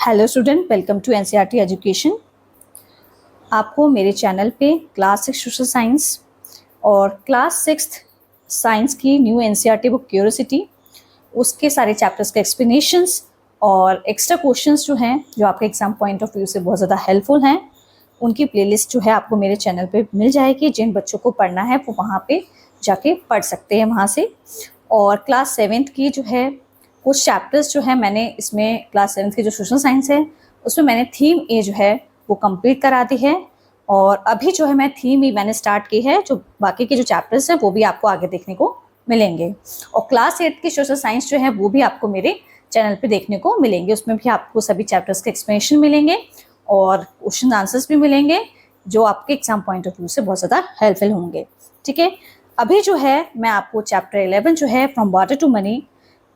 Hello student, welcome to NCERT education. आपको मेरे channel पे क्लास 6 सोशल साइंस और क्लास 6 साइंस की न्यू एनसीईआरटी बुक क्यूरियोसिटी, उसके सारे चैप्टर्स के एक्सप्लेनेशंस और एक्स्ट्रा क्वेश्चंस जो हैं जो आपके एग्जाम पॉइंट ऑफ व्यू से बहुत ज़्यादा हेल्पफुल हैं, उनकी प्लेलिस्ट जो है आपको मेरे चैनल पे मिल जाएगी। जिन बच्चों को पढ़ना है वो वहाँ पे जाके पढ़ सकते हैं वहाँ से। और क्लास 7th की जो है कुछ चैप्टर्स जो है मैंने इसमें क्लास 7th की जो सोशल साइंस है उसमें मैंने थीम ए जो है वो कंप्लीट करा दी है। और अभी जो है मैं थीम ई मैंने स्टार्ट की है, जो बाकी के जो चैप्टर्स हैं वो भी आपको आगे देखने को मिलेंगे। और क्लास 8 की सोशल साइंस जो है वो भी आपको मेरे चैनल पे देखने को मिलेंगे। उसमें भी आपको सभी चैप्टर्स के एक्सप्लेनेशन मिलेंगे और क्वेश्चन आंसर्स भी मिलेंगे, जो आपके एग्जाम पॉइंट ऑफ व्यू से बहुत ज़्यादा हेल्पफुल होंगे। ठीक है, अभी जो है मैं आपको चैप्टर 11 जो है फ्रॉम वाटर टू मनी,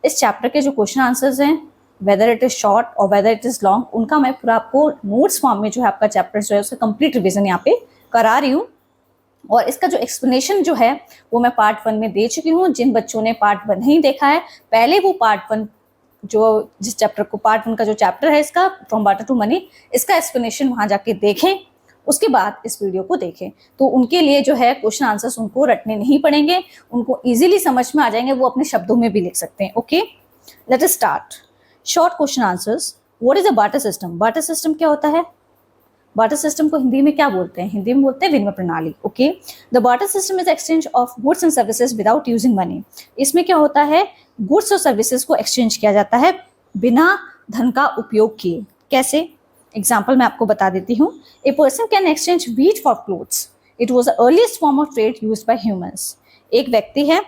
इस चैप्टर के जो क्वेश्चन आंसर्स हैं, वेदर इट इज़ शॉर्ट और वेदर इट इज़ लॉन्ग, उनका मैं पूरा आपको नोट्स फॉर्म में जो है आपका चैप्टर जो है उसका कंप्लीट रिवीजन यहाँ पे करा रही हूँ। और इसका जो एक्सप्लेनेशन जो है वो मैं पार्ट 1 में दे चुकी हूँ। जिन बच्चों ने पार्ट 1 नहीं देखा है, पहले वो पार्ट 1 जो जिस चैप्टर को पार्ट 1 का जो चैप्टर है इसका फ्रॉम वाटर टू मनी, इसका एक्सप्लेनेशन वहाँ जाके देखें, उसके बाद इस वीडियो को देखें। तो उनके लिए जो है क्वेश्चन आंसर्स उनको रटने नहीं पड़ेंगे, उनको इजीली समझ में आ जाएंगे, वो अपने शब्दों में भी लिख सकते हैं। Okay, let us start. Short question answers. What is a barter system? Barter system क्या होता है? बार्टर सिस्टम को हिंदी में क्या बोलते हैं? हिंदी में बोलते हैं विनिमय प्रणाली। Okay, the barter system is exchange of goods and services without using money. इसमें क्या होता है? गुड्स और सर्विसेज को एक्सचेंज किया जाता है बिना धन का उपयोग किए। कैसे? एग्जाम्पल मैं आपको बता देती हूँ। ए person can exchange wheat for clothes. It was the earliest form of trade used by humans. एक व्यक्ति है,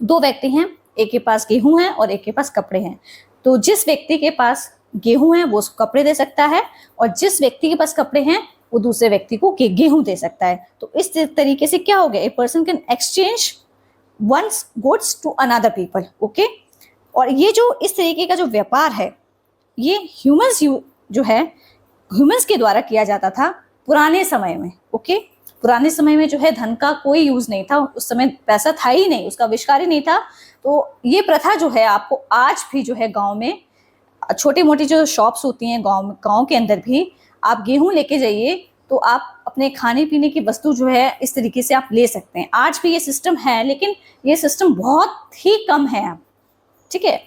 दो व्यक्ति हैं, एक के पास गेहूं है और एक के पास कपड़े हैं। तो जिस व्यक्ति के पास गेहूं है वो उसको कपड़े दे सकता है, और जिस व्यक्ति के पास कपड़े हैं वो दूसरे व्यक्ति को गेहूं दे सकता है। तो इस तरीके से क्या हो गया? A person can exchange one's goods to another people. Okay, और ये जो इस तरीके का जो व्यापार है ये ह्यूमंस जो है ह्यूमंस के द्वारा किया जाता था पुराने समय में। ओके, पुराने समय में जो है धन का कोई यूज नहीं था, उस समय पैसा था ही नहीं, उसका आविष्कार ही नहीं था। तो ये प्रथा जो है आपको आज भी जो है गांव में छोटी मोटी जो शॉप्स होती हैं गांव के अंदर भी, आप गेहूं लेके जाइए तो आप अपने खाने पीने की वस्तु जो है इस तरीके से आप ले सकते हैं। आज भी ये सिस्टम है, लेकिन ये सिस्टम बहुत ही कम है। ठीक है,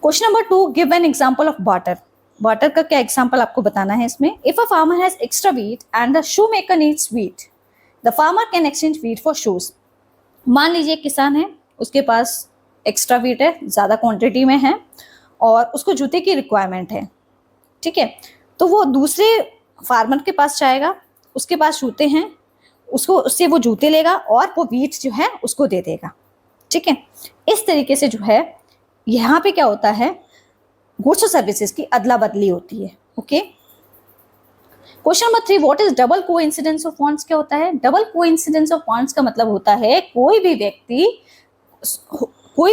question number 2, give an example of barter. Barter का क्या एग्जांपल आपको बताना है इसमें? If a farmer has extra wheat and the shoe maker needs wheat, the farmer can exchange wheat for shoes. मान लीजिए एक किसान है, उसके पास एक्स्ट्रा व्हीट है, ज़्यादा क्वांटिटी में है और उसको जूते की रिक्वायरमेंट है। ठीक है, तो वो दूसरे फार्मर के पास जाएगा, उसके पास जूते हैं, उससे वो जूते लेगा और वो व्हीट जो है उसको दे देगा। ठीक है, इस तरीके से जो है यहाँ पे क्या होता है, गुड्स और सर्विसेज की अदला बदली होती है। Okay, question number 3, what is double coincidence of funds? क्या होता है? डबल कोइंसिडेंस ऑफ फंड्स का मतलब होता है कोई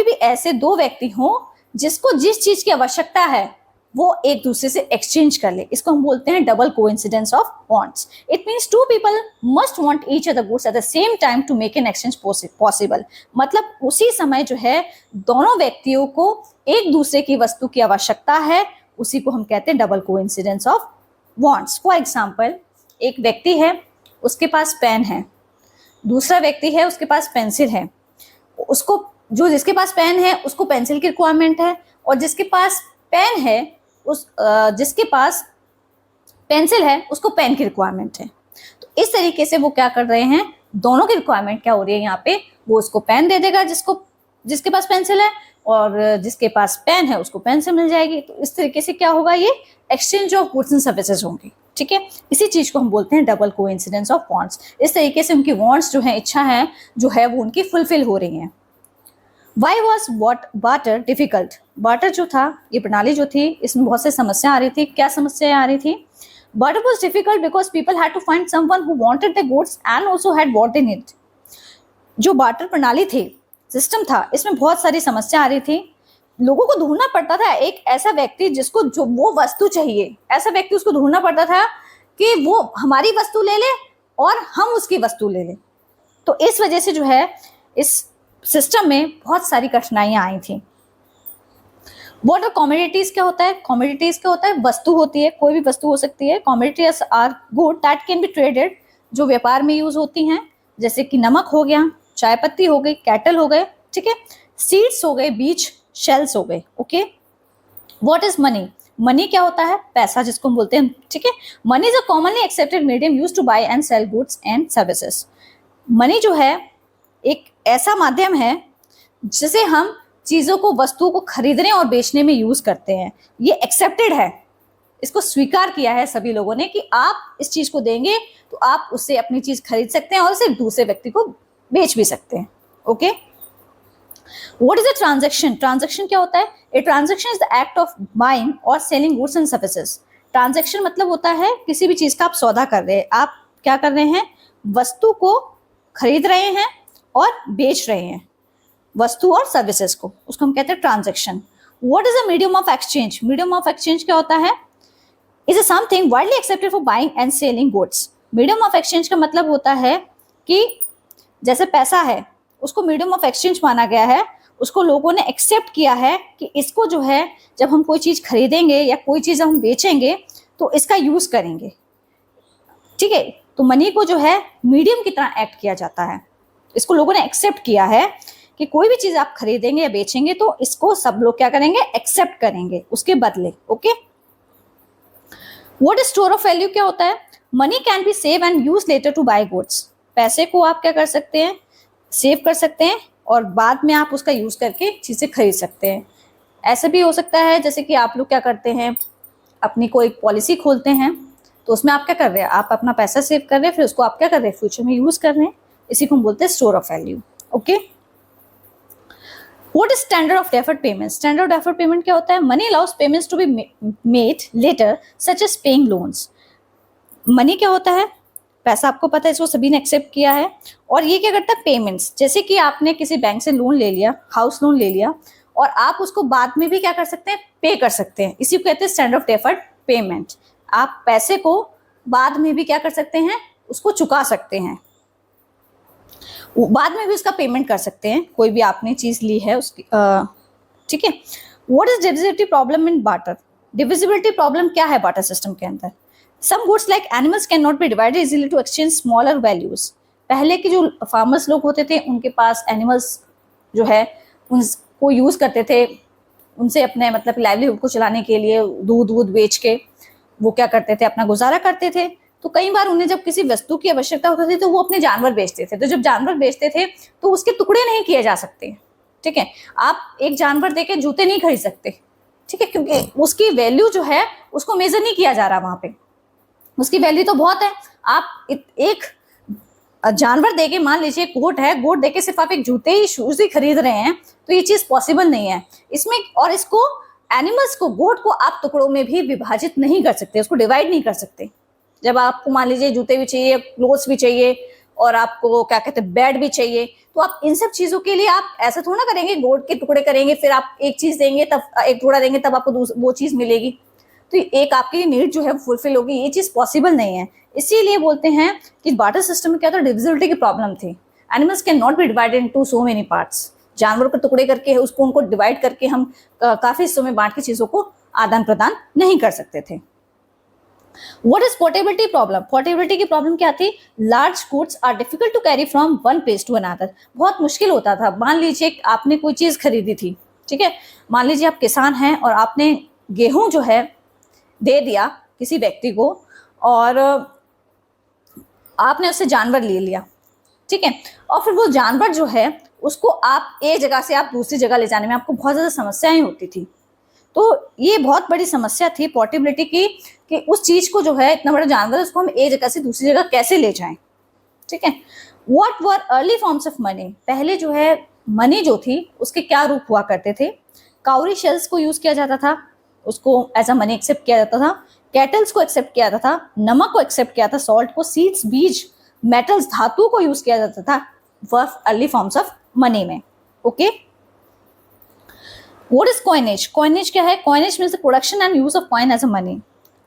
भी ऐसे दो व्यक्ति हो जिसको जिस चीज की आवश्यकता है वो एक दूसरे से एक्सचेंज कर ले, इसको हम बोलते हैं double coincidence of wants. It means two people must want each other goods at the same time to make an exchange possible. मतलब उसी समय जो है दोनों व्यक्तियों को एक दूसरे की वस्तु की आवश्यकता है, उसी को हम कहते हैं double coincidence of wants. For example, एक व्यक्ति है, उसके पास पेन है, दूसरा व्यक्ति है, उसके पास पेंसिल है। जिसके पास पेन है उसको पेंसिल की रिक्वायरमेंट है, और जिसके पास पेन है जिसके पास पेंसिल है उसको पेन की रिक्वायरमेंट है। तो इस तरीके से वो क्या कर रहे हैं, दोनों की रिक्वायरमेंट क्या हो रही है यहाँ पे, वो उसको पेन दे देगा जिसके पास पेंसिल है, और जिसके पास पेन है उसको पेंसिल मिल जाएगी। तो इस तरीके से क्या होगा, ये exchange of goods and services होंगी। ठीक है, इसी चीज को हम बोलते हैं डबल कोइंसिडेंस ऑफ वांट्स। इस तरीके से उनकी वांट्स जो है, इच्छा है जो है वो उनकी फुलफिल हो रही हैं। Why was barter difficult? Barter जो था, ये प्रणाली जो थी, इसमें बहुत सी समस्या आ रही थी। क्या समस्या आ रही थी? Barter was difficult because people had to find someone who wanted the goods and also had what they need. जो बार्टर प्रणाली थी, सिस्टम था, इसमें बहुत सारी समस्या आ रही थी। लोगों को ढूंढना पड़ता था एक ऐसा व्यक्ति जिसको जो वो वस्तु चाहिए, ऐसा व्यक्ति उसको ढूंढना पड़ता था कि वो हमारी वस्तु ले ले और हम उसकी वस्तु ले लें। तो इस वजह से जो है इस सिस्टम में बहुत सारी कठिनाइयां आई थी। व्हाट आर कमोडिटीज, क्या होता है? कमोडिटीज क्या होता है? वस्तु होती है, कोई भी वस्तु हो सकती है। Commodities are good that can be traded, जो व्यापार में यूज होती हैं, जैसे कि नमक हो गया, चाय पत्ती हो गई, कैटल हो गए, ठीक है, सीड्स हो गए, बीज, शेल्स हो गए। Okay, what is money? Money क्या होता है? पैसा, जिसको हम बोलते हैं, ठीक है। Money is a commonly accepted medium use to buy and sell goods and services. Money जो है एक ऐसा माध्यम है जिसे हम चीजों को, वस्तुओं को खरीदने और बेचने में यूज करते हैं। ये एक्सेप्टेड है, इसको स्वीकार किया है सभी लोगों ने कि आप इस चीज को देंगे तो आप उससे अपनी चीज खरीद सकते हैं और उसे दूसरे व्यक्ति को बेच भी सकते हैं। Okay, what is a transaction? Transaction क्या होता है? A transaction is the act of buying और selling goods and services. Transaction मतलब होता है किसी भी चीज का आप सौदा कर रहे हैं, आप क्या कर रहे हैं? वस्तु को खरीद रहे हैं और बेच रहे हैं, वस्तु और सर्विसेज को, उसको हम कहते हैं transaction. What is a medium of exchange? Medium of exchange क्या होता है? Is a something widely accepted for buying and selling goods. Medium of exchange का मतलब होता है कि जैसे पैसा है, उसको मीडियम ऑफ एक्सचेंज माना गया है, उसको लोगों ने एक्सेप्ट किया है कि इसको जो है जब हम कोई चीज खरीदेंगे या कोई चीज हम बेचेंगे तो इसका यूज करेंगे, ठीक है। तो मनी को जो है मीडियम की तरह एक्ट किया जाता है, इसको लोगों ने एक्सेप्ट किया है कि कोई भी चीज आप खरीदेंगे या बेचेंगे तो इसको सब लोग क्या करेंगे? एक्सेप्ट करेंगे उसके बदले। Okay, what is store of value? क्या होता है? Money can be save and use later to buy goods. पैसे को आप क्या कर सकते हैं? सेव कर सकते हैं और बाद में आप उसका यूज करके चीजें खरीद सकते हैं। ऐसा भी हो सकता है जैसे कि आप लोग क्या करते हैं, अपनी कोई पॉलिसी खोलते हैं तो उसमें आप क्या कर रहे हैं? आप अपना पैसा सेव कर रहे हैं, फिर उसको आप क्या कर रहे हैं? फ्यूचर में यूज कर रहे हैं। इसी को हम बोलते हैं store of value. Okay, what is standard of deferred payment? Standard of deferred payment क्या होता है? Money allows payments to be made later such as paying loans. Money क्या होता है? पैसा, आपको पता है, इसको सभी ने एक्सेप्ट किया है। और ये क्या करता है? पेमेंट्स, जैसे कि आपने किसी बैंक से लोन ले लिया, हाउस लोन ले लिया, और आप उसको बाद में भी क्या कर सकते हैं? पे कर सकते हैं। इसी को कहते हैं स्टैंडर्ड ऑफ डेफर्ड पेमेंट। आप पैसे को बाद में भी क्या कर सकते हैं? उसको चुका सकते हैं, बाद में भी उसका पेमेंट कर सकते हैं, कोई भी आपने चीज ली है उसकी, ठीक है। What is divisibility problem in barter? Divisibility problem क्या है बार्टर सिस्टम के अंदर? Some goods like animals can not be divided easily to exchange smaller values. पहले के जो फार्मर्स लोग होते थे उनके पास एनिमल्स जो है उनको यूज करते थे, उनसे अपने मतलब लाइवलीहुड को चलाने के लिए दूध दूध बेच के वो क्या करते थे? अपना गुजारा करते थे। तो कई बार उन्हें जब किसी वस्तु की आवश्यकता होती थी तो वो अपने जानवर बेचते थे। तो जब जानवर बेचते थे तो उसके टुकड़े नहीं किए जा सकते, ठीक है। आप एक जानवर देके जूते नहीं खरीद सकते, ठीक है, क्योंकि उसकी वैल्यू जो है उसको मेजर नहीं किया जा रहा वहां पे, उसकी वैल्यू तो बहुत है। आप एक जानवर देके, मान लीजिए गोट है, गोट देके सिर्फ आप एक जूते ही, शूज ही खरीद रहे हैं, तो ये चीज पॉसिबल नहीं है इसमें। और इसको एनिमल्स को, गोट को आप टुकड़ों में भी विभाजित नहीं कर सकते, उसको डिवाइड नहीं कर सकते। जब आपको मान लीजिए जूते भी चाहिए, क्लोथ्स भी चाहिए, और आपको क्या कहते हैं बेड भी चाहिए, तो आप इन सब चीजों के लिए आप ऐसा थोड़ा ना करेंगे, गोट के टुकड़े करेंगे फिर आप एक चीज देंगे, तब एक टुकड़ा देंगे तब आपको वो चीज मिलेगी, तो एक आपकी नीड जो है फुलफिल होगी। ये चीज पॉसिबल नहीं है। इसीलिए बोलते हैं कि बार्टर सिस्टम में क्या था? डिविजिबिलिटी की प्रॉब्लम थी। Animals can not be divided into so many parts. जानवरों के टुकड़े करके उसको, उनको डिवाइड करके हम काफी हिस्सों में बांट के चीजों को आदान प्रदान नहीं कर सकते थे। What is portability problem? Portability की प्रॉब्लम क्या थी? Large goods are difficult to carry from one place to another. बहुत मुश्किल होता था। मान लीजिए आपने कोई चीज खरीदी थी, ठीक है, मान लीजिए आप किसान हैं और आपने गेहूं जो है दे दिया किसी व्यक्ति को, और आपने उससे जानवर ले लिया, ठीक है, और फिर वो जानवर जो है उसको आप एक जगह से आप दूसरी जगह ले जाने में आपको बहुत ज्यादा समस्याएं होती थी। तो ये बहुत बड़ी समस्या थी पोर्टेबिलिटी की, कि उस चीज को जो है, इतना बड़ा जानवर है, उसको हम एक जगह से दूसरी जगह कैसे ले जाएं, ठीक है। What were early forms of money? पहले जो है मनी जो थी उसके क्या रूप हुआ करते थे? काउरी शेल्स को यूज किया जाता था, उसको एज अ मनी एक्सेप्ट किया जाता था। कैटल्स को एक्सेप्ट किया जाता था, नमक को एक्सेप्ट किया था, सॉल्ट को, सीड्स, बीज, मेटल्स, धातु को यूज किया जाता था were early forms of money में। Okay, what is coinage? Coinage क्या है? Coinage means the production and use of coin as a money.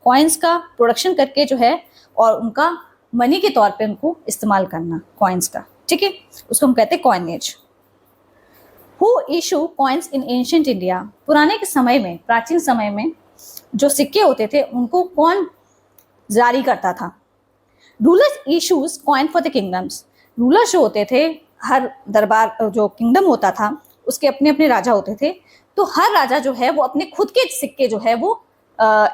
Coins का प्रोडक्शन करके जो है और उनका मनी के तौर पे उनको इस्तेमाल करना, कॉइन्स का, ठीक है, उसको हम कहते हैं coinage. Who issue coins in ancient India, पुराने के समय में, प्राचीन समय में जो सिक्के होते थे उनको कौन जारी करता था? Rulers issues coin for the kingdoms, ruler जो होते थे, हर दरबार जो किंगडम होता था उसके अपने अपने राजा होते थे, तो हर राजा जो है वो अपने खुद के सिक्के जो है वो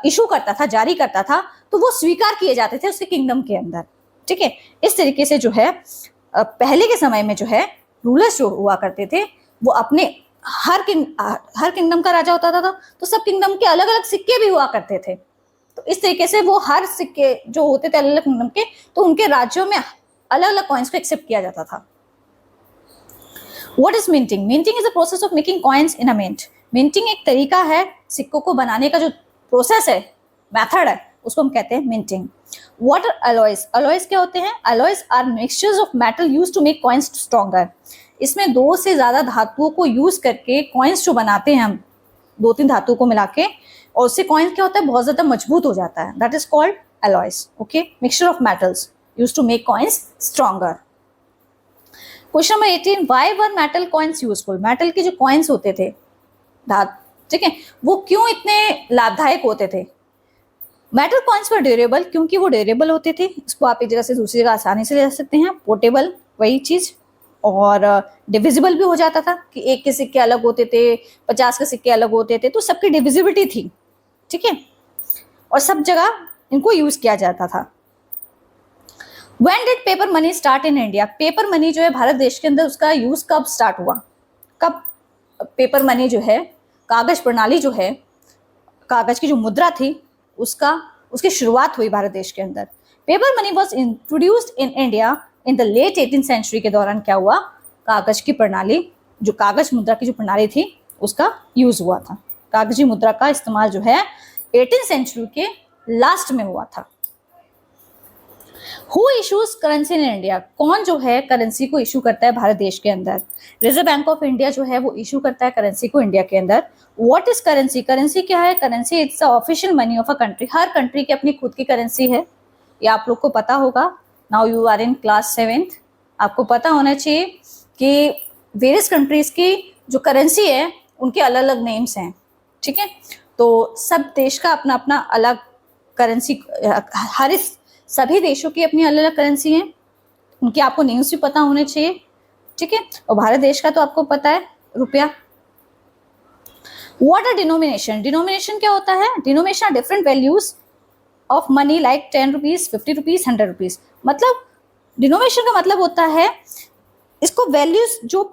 इशू करता था, जारी करता था, तो वो स्वीकार किए जाते थे उसके किंगडम के अंदर। ठीक है, इस तरीके से जो है पहले के समय में जो है रूलर्स जो हुआ करते थे वो अपने हर किंगडम का राजा होता था, तो सब किंगडम के अलग अलग सिक्के भी हुआ करते थे। तो इस तरीके से वो हर सिक्के जो होते थे अलग अलग किंगडम के, तो उनके राज्यों में अलग अलग कॉइन्स को एक्सेप्ट किया जाता था। What is minting? Minting is the process of making coins in a mint. Minting एक तरीका है सिक्कों को बनाने का, जो प्रोसेस है, मेथड है, उसको हम कहते हैं minting. What are alloys? Alloys क्या होते हैं? Alloys are mixtures of metal used to make coins stronger. इसमें दो से ज्यादा धातुओं को यूज करके कॉइन्स जो बनाते हैं हम, दो तीन धातुओं को मिला के, और उससे कॉइन क्या होता है, बहुत ज्यादा मजबूत हो जाता है। That is called alloys. Okay, mixture of metals used to make coins stronger. Question number 18, why were metal coins useful? Metal के जो कॉइन्स होते थे, ठीक है, वो क्यों इतने लाभदायक होते थे? मेटल कॉइन्स वर ड्यूरेबल, क्योंकि वो ड्यूरेबल होते थे, इसको आप एक जगह से दूसरी जगह आसानी से ले जा सकते हैं। पोर्टेबल, वही चीज, और डिविजिबल भी हो जाता था कि एक के सिक्के अलग होते थे, 50 के सिक्के अलग होते थे, तो सबकी डिविजिबिलिटी थी। ठीक है, और सब जगह इनको यूज किया जाता था। When did paper money start in India? Paper money जो है भारत देश के अंदर, उसका यूज कब स्टार्ट हुआ? कब पेपर मनी जो है, कागज प्रणाली जो है, कागज की जो मुद्रा थी, उसकी शुरुआत हुई भारत देश के अंदर। Paper money was introduced in India in the late 18th century के दौरान क्या हुआ, कागज की प्रणाली, जो कागज मुद्रा की जो प्रणाली थी, उसका यूज हुआ था। कागजी मुद्रा का इस्तेमाल जो है 18th सेंचुरी के लास्ट में हुआ था। Who issues currency in India? कौन जो है करेंसी को इशू करता है भारत देश के अंदर? रिजर्व बैंक ऑफ इंडिया जो है वो इशू करता है करेंसी को इंडिया के अंदर। What is currency? करेंसी क्या है? Currency it's the official money of a country. Her country की अपनी खुद की करेंसी है, ये आप लोग को पता होगा। Now you are in class 7th, आपको पता होना चाहिए कि वेरियस कंट्रीज की जो करेंसी है उनके अलग अलग नेम्स हैं। ठीक है, तो सब देश का अपना अपना अलग करेंसी, सभी देशों की अपनी अलग अलग करेंसी हैं, उनके आपको नेम्स भी पता होने चाहिए। ठीक है, और भारत देश का तो आपको पता है, रुपया। What are denomination? डिनोमिनेशन क्या होता है? Denomination are different values of money like 10 rupees, 50 rupees, 100 rupees. मतलब डिनोमिनेशन का मतलब होता है इसको वैल्यूज, जो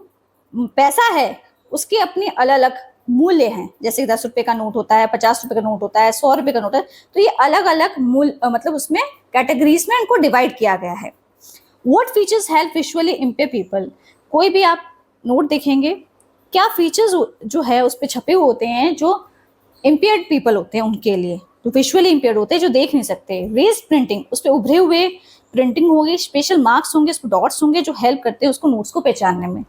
पैसा है उसके अपनी अलग अलग मूल्य हैं। जैसे 10 रुपए का नोट होता है, 50 रुपए का नोट होता है, 100 रुपए का नोट है, तो ये अलग अलग मूल्य, मतलब उसमें कैटेगरीज में इनको डिवाइड किया गया है। What features help visually impair people? कोई भी आप नोट देखेंगे, क्या फीचर्स जो है उस पर छपे हुए होते हैं जो इम्पेयर्ड पीपल होते हैं उनके लिए, जो विजुअली इम्पेयर्ड होते हैं, जो देख नहीं सकते। रेज प्रिंटिंग, उस पर उभरे हुए प्रिंटिंग होगी, स्पेशल मार्क्स होंगे, उस पर डॉट्स होंगे जो हेल्प करते हैं उसको नोट्स को पहचानने में।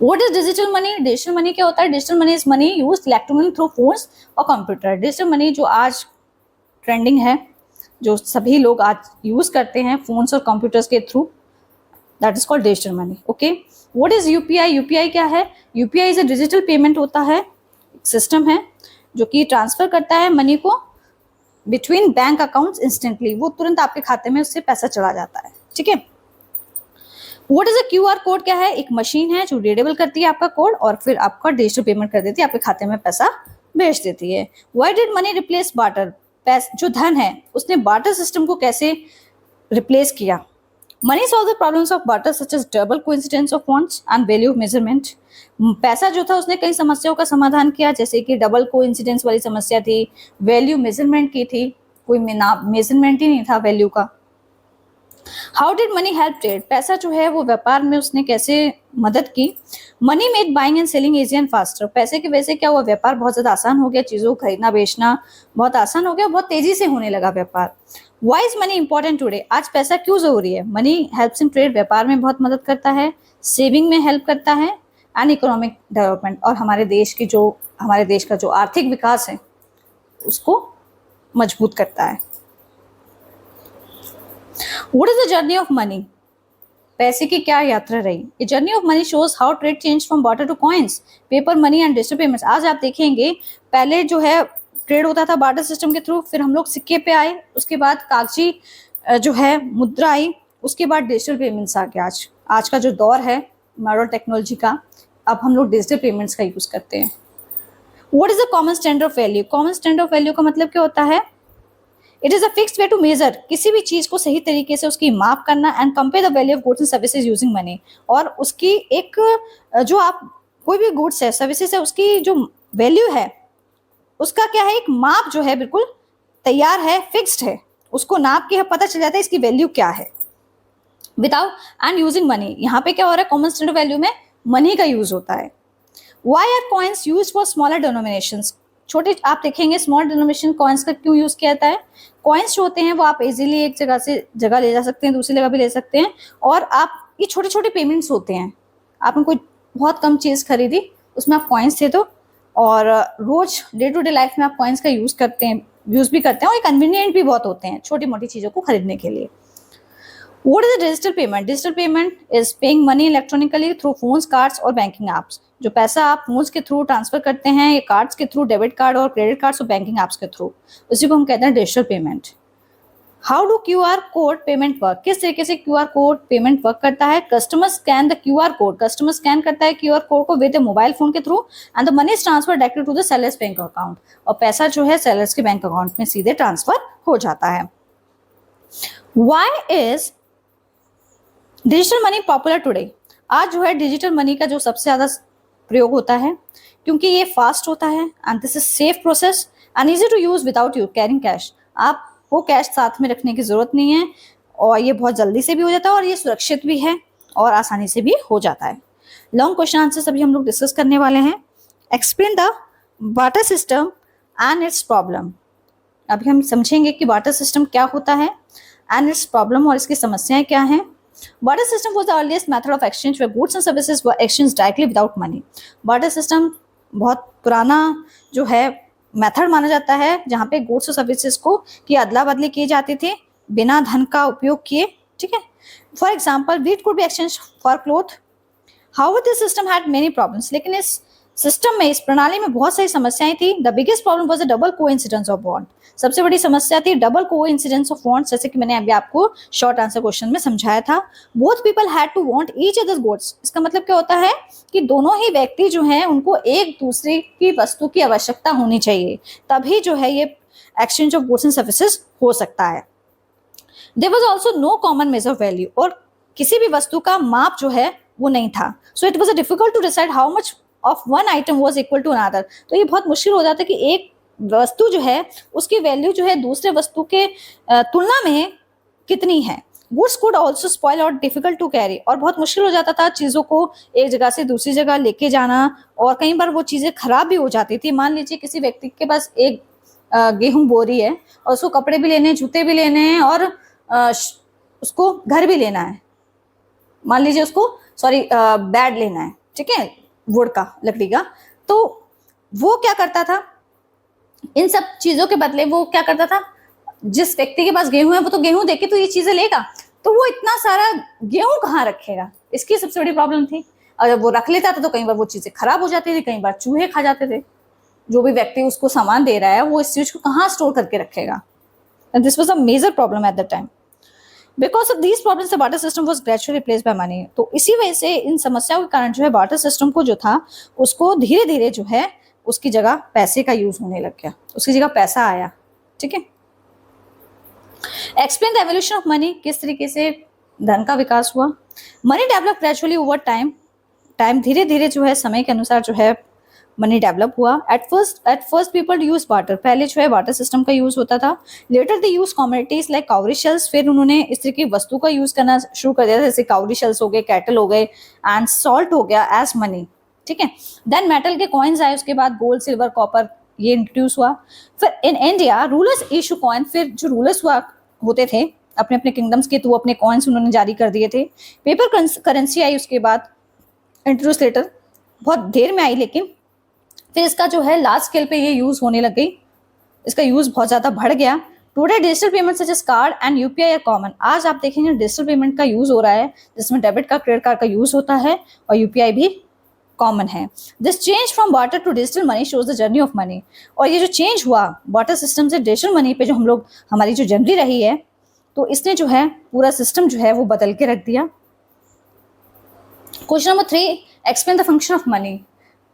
What is digital money? Digital money क्या होता है? Digital money is money used electronically through phones और कंप्यूटर। डिजिटल मनी जो आज ट्रेंडिंग है, जो सभी लोग आज यूज करते हैं फोन्स और कंप्यूटर्स के through, that is called digital money. Okay, what is UPI? UPI क्या है? UPI is a digital payment होता है, सिस्टम है जो कि ट्रांसफर करता है मनी को बिटवीन बैंक अकाउंट्स इंस्टेंटली, वो तुरंत आपके खाते में उससे पैसा चला जाता है। ठीक है, what is a QR code? क्या है? एक मशीन है जो रीडेबल करती है आपका कोड और फिर आपका डिजिटल पेमेंट कर देती है, आपके खाते में पैसा भेज देती है। Why did money replace barter? जो धन है उसने बार्टर सिस्टम को कैसे रिप्लेस किया? Money solve the problems of barter such as double coincidence of funds and value measurement. पैसा जो था उसने कई समस्याओं का समाधान किया, जैसे कि डबल कोइंसिडेंस वाली समस्या थी, वैल्यू मेजरमेंट की थी, कोई मेजरमेंट ही नहीं था वैल्यू का। How did money help trade? पैसा जो है वो व्यापार में उसने कैसे मदद की? Money made buying and selling easy and faster. पैसे की वजह से क्या हुआ? व्यापार बहुत ज्यादा आसान हो गया, चीजों को खरीदना बेचना बहुत आसान हो गया, बहुत तेजी से होने लगा व्यापार। Why is money important today? आज पैसा क्यों जरूरी है? मनी हेल्प्स इन ट्रेड, व्यापार में बहुत मदद करता है, सेविंग में हेल्प करता है, एंड इकोनॉमिक डेवलपमेंट, और हमारे देश का जो आर्थिक विकास है उसको मजबूत करता है। What is the journey of money? पैसे की क्या यात्रा रही। A journey of money shows how trade change from barter to coins, paper money and digital payments. आज आप देखेंगे पहले जो है ट्रेड होता था बार्टर सिस्टम के थ्रू, फिर हम लोग सिक्के पे आए, उसके बाद कागजी जो है मुद्रा आई, उसके बाद डिजिटल पेमेंट्स आ गया। आज का जो दौर है मॉडर्न टेक्नोलॉजी का, अब हम लोग डिजिटल पेमेंट्स का यूज करते हैं। What is the common standard of value? Common standard of value का मतलब क्या होता है? It is a fixed way to measure, किसी भी चीज को सही तरीके से उसकी माप करना, and compare the value of goods and services using money. और उसकी एक जो आप कोई भी गुड्स है सर्विसेज है उसकी जो वैल्यू है उसका क्या है, एक माप जो है बिल्कुल तैयार है, फिक्स्ड है, उसको नाप के पता चल जाता है इसकी वैल्यू क्या है। विदाउट एंड यूजिंग मनी, यहाँ पे क्या हो रहा है, कॉमन स्टैंडर्ड वैल्यू में मनी का यूज होता है। Why are coins used for smaller denominations? छोटे आप देखेंगे स्मॉल डिनोमिनेशन कॉइन्स का क्यों यूज किया जाता है? कॉइन्स जो होते हैं वो आप इजीली एक जगह से जगह ले जा सकते हैं, दूसरी जगह भी ले सकते हैं, और आप ये छोटे छोटे पेमेंट्स होते हैं। आपने कोई बहुत कम चीज़ खरीदी, उसमें आप कॉइन्स दे दो, और रोज डे टू डे लाइफ में आप कॉइन्स का यूज भी करते हैं, और ये कन्वीनियंट भी बहुत होते हैं छोटी मोटी चीज़ों को खरीदने के लिए। What is a digital payment? Digital payment is paying money electronically through phones, cards और banking apps. जो पैसा आप फोन्स के थ्रू ट्रांसफर करते हैं, ये कार्ड्स के थ्रू, डेबिट कार्ड और क्रेडिट कार्ड्स और बैंकिंग एप्स के थ्रू, उसी को हम कहते हैं digital payment. How do QR code payment work? किस तरीके से QR कोड पेमेंट वर्क करता है? Customer scan the QR code, customer scan करता है QR कोड को विद मोबाइल फोन के थ्रू, and the money is transfer directly to the seller's bank account, और पैसा जो है सेलर्स के बैंक अकाउंट में सीधे ट्रांसफर हो जाता है। Why is digital money popular today? आज जो है डिजिटल मनी का जो सबसे ज़्यादा प्रयोग होता है, क्योंकि ये फास्ट होता है, and this is safe process and easy to use without you carrying cash. आपको कैश साथ में रखने की जरूरत नहीं है, और ये बहुत जल्दी से भी हो जाता है, और ये सुरक्षित भी है और आसानी से भी हो जाता है। लॉन्ग क्वेश्चन आंसर अभी हम लोग डिस्कस करने वाले हैं। Explain the barter system and it's problem. अभी हम समझेंगे कि बार्टर सिस्टम क्या होता है एंड इट्स प्रॉब्लम, और इसकी समस्याएं क्या हैं। Barter system was the earliest method of exchange where goods and services were exchanged directly without money. Barter system बहुत पुराना जो है मेथड माना जाता है जहाँ पे गुड्स और सर्विसेज को की अदला बदली की जाती थी बिना धन का उपयोग किए। ठीक है, for example wheat could be exchanged for cloth. However, this system had many problems. लेकिन इस सिस्टम में, इस प्रणाली में बहुत सारी समस्याएं थी। The biggest problem was the double coincidence of bond. सबसे बड़ी समस्या थी डबल कोइंसिडेंस ऑफ बॉन्ड, जैसे कि मैंने अभी आपको शॉर्ट आंसर क्वेश्चन में समझाया था। Both people had to want each other's goods. इसका मतलब क्या होता है कि दोनों ही व्यक्ति जो हैं उनको एक दूसरे की वस्तु की आवश्यकता होनी चाहिए, तभी जो है ये exchange of goods and services हो सकता है। There was also no common measure of value, और किसी भी वस्तु का माप जो है वो नहीं था। So it was a difficult to decide how much of one item was equal to another. तो ये बहुत मुश्किल हो जाता है कि एक वस्तु जो है उसकी वैल्यू जो है दूसरे वस्तु के तुलना में कितनी है। गुड्स कुड ऑल्सो स्पॉइल और डिफिकल्ट टू कैरी, और बहुत मुश्किल हो जाता था चीज़ों को एक जगह से दूसरी जगह लेके जाना, और कई बार वो चीज़ें खराब भी हो जाती थी। मान लीजिए किसी व्यक्ति के पास एक गेहूं बोरी है, और उसको कपड़े भी लेने हैं, जूते भी लेने हैं, और उसको घर भी लेना है। मान लीजिए उसको बेड लेना है, ठीक है, वुड का, लकड़ी का। तो वो क्या करता था, इन सब चीजों के बदले वो क्या करता था, जिस व्यक्ति के पास गेहूं है वो तो गेहूं देके तो ये चीजें लेगा, तो वो इतना सारा गेहूं कहाँ रखेगा, इसकी सबसे बड़ी प्रॉब्लम थी। अगर वो रख लेता था तो कई बार वो चीजें खराब हो जाती थी, कई बार चूहे खा जाते थे। जो भी व्यक्ति उसको सामान दे रहा है वो इस चीज को कहाँ स्टोर करके रखेगा। And this was a major problem at the time. Because of these problems the barter system was gradually replaced by money. तो इसी वजह से, इन समस्याओं के कारण जो है बार्टर सिस्टम को जो था उसको धीरे धीरे जो है उसकी जगह पैसे का यूज होने लग गया, उसकी जगह पैसा आया। ठीक है, explain the evolution of money. किस तरीके से धन का विकास हुआ। Money develop gradually over time धीरे धीरे जो है समय के अनुसार जो है मनी डेवलप हुआ। At first people use barter, पहले जो है बार्टर सिस्टम का यूज होता था। Later they use commodities like cowrie shells, फिर उन्होंने इस तरह की वस्तु का यूज करना शुरू कर दिया, जैसे काउरी शेल्स हो गए, कैटल हो गए, एंड सॉल्ट हो गया एज मनी। ठीक है, देन मेटल के कॉइन्स आए, उसके बाद गोल्ड, सिल्वर, कॉपर ये इंट्रोड्यूस हुआ। फिर in India rulers issue coin, फिर जो रूलर्स हुआ होते थे अपने अपने किंगडम्स के, तो वो अपने कॉइन्स उन्होंने जारी कर दिए थे। पेपर करेंसी आई उसके बाद, इंट्रोड्यूस लेटर, बहुत देर में आई, लेकिन फिर इसका जो है लार्ज स्केल पे ये यूज होने लग गई, इसका यूज बहुत ज्यादा बढ़ गया। Today digital payment such as card and UPI are common. आज आप देखेंगे डिजिटल पेमेंट का यूज हो रहा है, जिसमें डेबिट कार्ड, क्रेडिट कार्ड का यूज होता है और यूपीआई भी कॉमन है। This change from barter to digital money shows the journey of money. और ये जो चेंज हुआ बार्टर सिस्टम से डिजिटल मनी पे, जो हम लोग हमारी जो जर्नी रही है, तो इसने जो है पूरा सिस्टम जो है वो बदल के रख दिया। Question number 3, explain the function of money.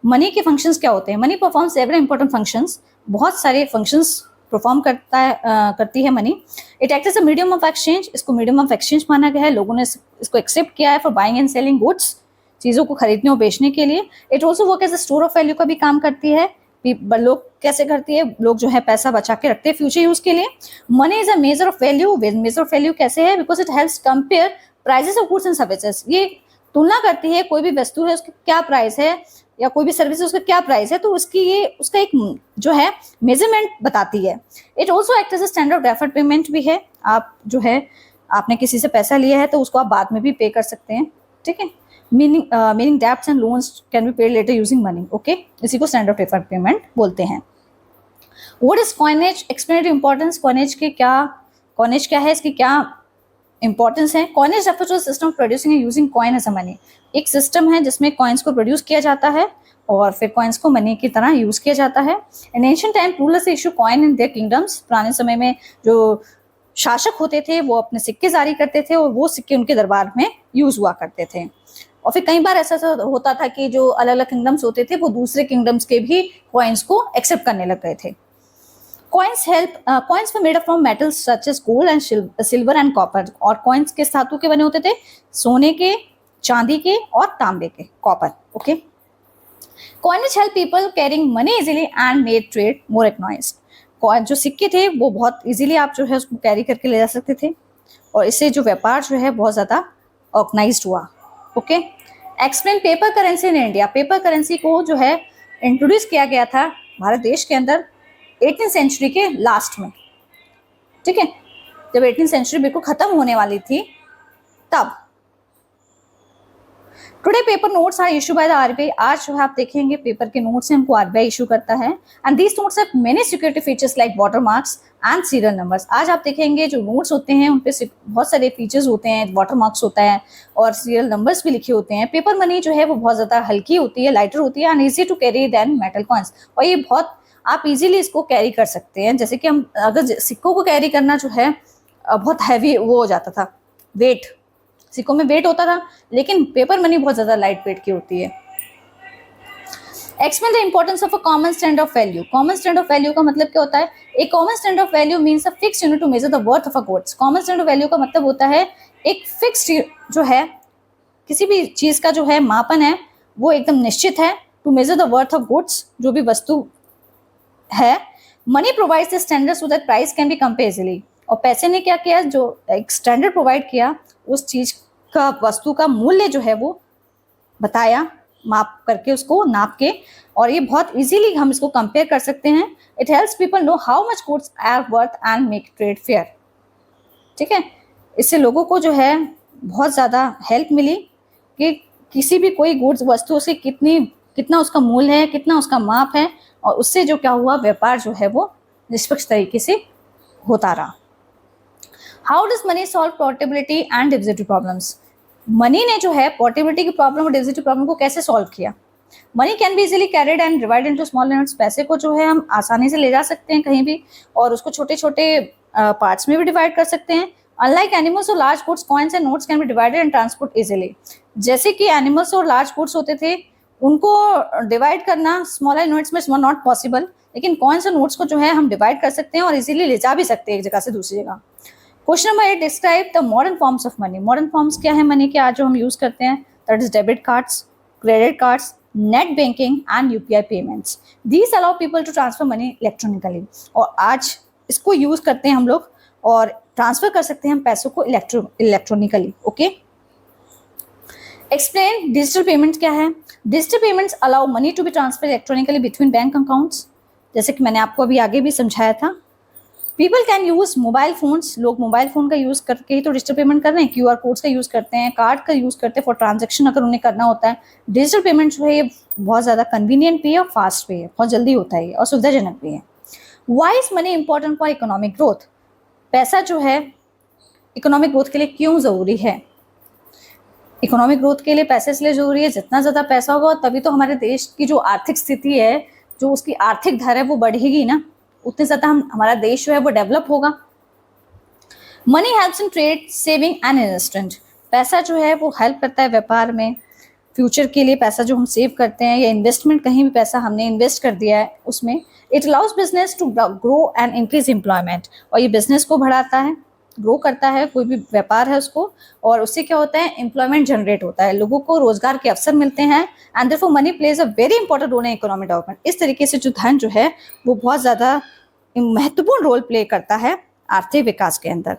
Money के फंक्शंस क्या होते हैं? Money performs several important functions. बहुत सारे फंक्शंस परफॉर्म करती है money. It act as a medium of exchange. इसको मीडियम ऑफ एक्सचेंज माना गया है, लोगों ने इसको एक्सेप्ट किया है for buying and selling goods, चीज़ों को खरीदने और बेचने के लिए। It also work as a store of value का भी काम करती है। लोग कैसे करती है? लोग जो है पैसा बचा के रखते हैं फ्यूचर यूज के लिए। Money is a major of value. Major of value कैसे है? Because it helps compare prices of goods and services. ये तुलना करती है, कोई भी वस्तु है उसकी क्या प्राइस है या कोई भी सर्विस उसका क्या प्राइस है, तो उसकी ये उसका एक जो है मेजरमेंट बताती है। It also act as a standard deferred payment भी है। आप जो है आपने किसी से पैसा लिया है तो उसको आप बाद में भी पे कर सकते हैं, ठीक है। Meaning debts and loans can be paid later using money, okay. इसी को स्टैंडर्ड डेफर्ड पेमेंट बोलते हैं। What is coinage? Explain importance. Coinage क्या है, इसकी क्या इंपॉर्टेंस है? Coinage refers to system of producing and using coin as a money. एक सिस्टम है जिसमें कॉइन्स को प्रोड्यूस किया जाता है और फिर कॉइन्स को मनी की तरह यूज किया जाता है। इन ancient time rulers issue coin in their kingdoms. पुराने समय में जो शासक होते थे वो अपने सिक्के जारी करते थे और वो सिक्के उनके दरबार में यूज हुआ करते थे। और फिर कई बार ऐसा होता था कि जो अलग अलग किंगडम्स होते थे वो दूसरे किंगडम्स के भी कॉइन्स को एक्सेप्ट करने लग गए थे। Coins were made up from metals such as gold and silver and copper। और कॉइन्स किस धातु के बने होते थे? सोने के, चांदी के और तांबे के, copper, okay. Coinage help people carrying money easily and made trade more economic. जो सिक्के थे वो बहुत इजीली आप जो है उसको कैरी करके ले जा सकते थे और इससे जो व्यापार जो है बहुत ज़्यादा ऑर्गेनाइज्ड हुआ, okay. Explain paper currency in India. Paper currency को जो है इंट्रोड्यूस किया गया था भारत देश के अंदर 18th सेंचुरी के लास्ट में, ठीक है। जब 18th सेंचुरी बिल्कुल खत्म होने वाली थी तब। Today paper notes are issue by the RBI. आज जो है आप देखेंगे पेपर के नोट्स हैं, उनको आरबीआई इशू करता है। And these notes have many security features like watermarks and serial numbers. आज आप देखेंगे जो नोट्स होते हैं उन पे बहुत सारे फीचर्स होते हैं, वाटरमार्क्स होता है और सीरियल नंबर्स भी लिखे होते हैं। पेपर मनी जो है वो बहुत ज़्यादा हल्की होती है, लाइटर होती है and easy to carry than metal coins. और ये बहुत आप इजीली इसको कैरी कर सकते हैं। जैसे कि हम अगर सिक्कों को कैरी करना जो है बहुत हैवी वो हो जाता था, वेट, सिक्कों में वेट होता था, लेकिन पेपर मनी बहुत ज़्यादा लाइट वेट की होती है। Explain the importance of a common standard of value. Common standard of value का मतलब क्या होता है? A common standard of value means a fixed unit to measure the worth of a goods. Common standard of value का मतलब होता है एक फिक्स्ड जो है किसी भी चीज़ का जो है मापन है वो एकदम निश्चित है, to measure the worth of goods, जो भी वस्तु है। Money provides the standard so that price can be compare easily. और पैसे ने क्या किया? जो एक स्टैंडर्ड प्रोवाइड किया, उस चीज का, वस्तु का मूल्य जो है वो बताया, माप करके उसको नाप के, और ये बहुत इजीली हम इसको कंपेयर कर सकते हैं। It helps people know how much goods are worth and make trade fair, ठीक है। इससे लोगों को जो है बहुत ज़्यादा हेल्प मिली कि किसी भी कोई गुड्स वस्तु से कितना उसका मूल्य है, कितना उसका माप है, और उससे जो क्या हुआ, व्यापार जो है वो निष्पक्ष तरीके से होता रहा। How does money solve portability and divisibility problems. Money ने जो है पोर्टेबिलिटी की प्रॉब्लम और डिविजिबिलिटी प्रॉब्लम को कैसे सॉल्व किया? Money can be easily carried and divide into small units. पैसे को जो है हम आसानी से ले जा सकते हैं कहीं भी और उसको छोटे छोटे पार्ट्स में भी डिवाइड कर सकते हैं। अनलाइक एनिमल्स और large goods, coins and notes can be divided and transport easily. जैसे कि एनिमल्स और लार्ज गुड्स होते थे, उनको डिवाइड करना स्मॉलर यूनिट्स में नॉट पॉसिबल, लेकिन कॉइन्स और नोट्स को जो है हम डिवाइड कर सकते हैं और इजीली ले जा भी सकते हैं एक जगह से दूसरी जगह। Question number 8, describe the modern forms of money. Modern forms क्या है मनी के आज जो हम यूज करते हैं? That is debit cards, credit cards, net banking and UPI payments. These allow people to transfer money electronically. और आज इसको यूज करते हैं हम लोग और ट्रांसफर कर सकते हैं हम पैसों को electronically, okay. Explain digital payment क्या है? Digital payments allow money to be transfer electronically between bank accounts. जैसे कि मैंने आपको अभी आगे भी समझाया था। People can use mobile phones. लोग मोबाइल फोन का यूज करके ही तो डिजिटल पेमेंट कर रहे हैं। क्यूआर कोड्स का यूज करते हैं, कार्ड का यूज करते हैं फॉर ट्रांजेक्शन अगर उन्हें करना होता है। डिजिटल पेमेंट जो है ये बहुत ज़्यादा कन्वीनियंट भी है और फास्ट भी है, बहुत जल्दी होता है और सुविधाजनक भी है। Why is money important for economic growth? पैसा जो है इकोनॉमिक ग्रोथ के लिए क्यों ज़रूरी है? इकोनॉमिक ग्रोथ के लिए पैसा इसलिए ज़रूरी है, जितना ज़्यादा पैसा होगा तभी तो हमारे देश की जो आर्थिक स्थिति है, जो उसकी आर्थिक दर है वो बढ़ेगी ना, उतने ज़्यादा हमारा देश जो है वो डेवलप होगा। Money helps in trade, saving and investment. पैसा जो है वो हेल्प करता है व्यापार में, फ्यूचर के लिए पैसा जो हम सेव करते हैं या इन्वेस्टमेंट, कहीं भी पैसा हमने इन्वेस्ट कर दिया है उसमें। It allows business to grow and increase employment, और ये बिजनेस को बढ़ाता है, ग्रो करता है, कोई भी व्यापार है उसको, और उससे क्या होता है, एम्प्लॉयमेंट जनरेट होता है, लोगों को रोजगार के अवसर मिलते हैं। And therefore money plays a very important role in economic development. इस तरीके से जो धन जो है वो बहुत ज़्यादा महत्वपूर्ण रोल प्ले करता है आर्थिक विकास के अंदर।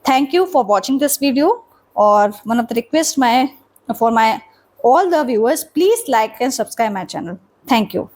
Thank you for watching this video, और one of the request for my all the viewers, please like and subscribe my channel. Thank you.